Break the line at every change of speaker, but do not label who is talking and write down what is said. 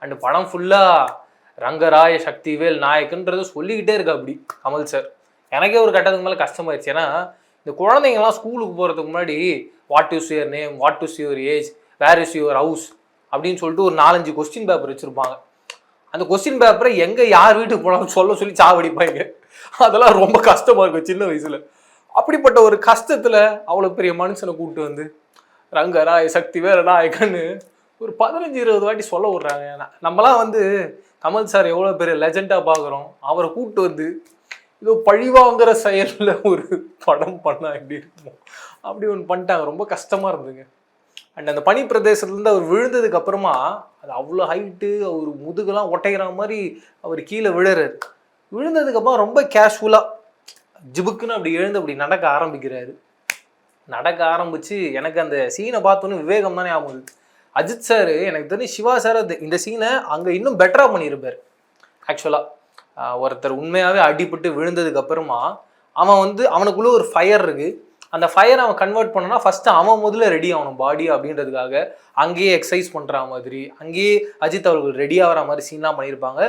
And படம் ஃபுல்லாக ரங்கராய சக்திவேல் நாயக்குன்றது சொல்லிக்கிட்டே இருக்கு அப்படி கமல் சார். எனக்கே ஒரு கட்டத்துக்கு மேலே கஷ்டமாயிடுச்சு. ஏன்னா இந்த குழந்தைங்கலாம் ஸ்கூலுக்கு போகிறதுக்கு முன்னாடி what is your name, what is your age, where is your house அப்படின்னு சொல்லிட்டு ஒரு 4-5 கொஸ்டின் பேப்பர் வச்சுருப்பாங்க. அந்த கொஸ்டின் பேப்பரை எங்கே யார் வீட்டுக்கு போனாலும் சொல்ல சொல்லி சாவடிப்பாங்க. அதெல்லாம் ரொம்ப கஷ்டமாக இருக்கும் சின்ன வயசில். அப்படிப்பட்ட ஒரு கஷ்டத்தில் அவ்வளோ பெரிய மனுஷனை கூப்பிட்டு வந்து ரங்கராய சக்திவேல் நாயக்கன்னு ஒரு 15-20 வாட்டி சொல்ல விட்றாங்க. நம்மலாம் வந்து கமல் சார் எவ்வளோ பெரிய லெஜெண்டாக பார்க்குறோம், அவரை கூப்பிட்டு வந்து ஏதோ பழிவாங்கிற செயலில் ஒரு படம் பண்ணால் எப்படி இருக்குமோ அப்படி ஒன்று பண்ணிட்டாங்க. ரொம்ப கஷ்டமாக இருந்ததுங்க. அண்ட் அந்த பனி பிரதேசத்துலேருந்து அவர் விழுந்ததுக்கு அப்புறமா அது அவ்வளோ ஹைட்டு, அவர் முதுகெல்லாம் ஒட்டைகிற மாதிரி அவர் கீழே விழுறாரு. விழுந்ததுக்கப்புறம் ரொம்ப கேஷுவலாக ஜிபுக்குன்னு அப்படி எழுந்து அப்படி நடக்க ஆரம்பிக்கிறாரு. நடக்க ஆரம்பித்து எனக்கு அந்த சீனை பார்த்தோன்னே விவேகம் தானே ஆகுது. அஜித் சார் எனக்கு தெரிஞ்சு சிவா சார் இந்த சீனை அங்கே இன்னும் பெட்டராக பண்ணியிருப்பார். ஆக்சுவலாக ஒருத்தர் உண்மையாகவே அடிபட்டு விழுந்ததுக்கு அப்புறமா அவன் வந்து அவனுக்குள்ளே ஒரு ஃபயர் இருக்குது. அந்த ஃபயரை அவன் கன்வெர்ட் பண்ணனா ஃபஸ்ட்டு அவன் முதல்ல ரெடி ஆகணும் பாடி அப்படின்றதுக்காக அங்கேயே எக்ஸசைஸ் பண்ணுற மாதிரி, அங்கேயே அஜித் அவர்கள் ரெடி ஆகிற மாதிரி சீன்லாம் பண்ணியிருப்பாங்க.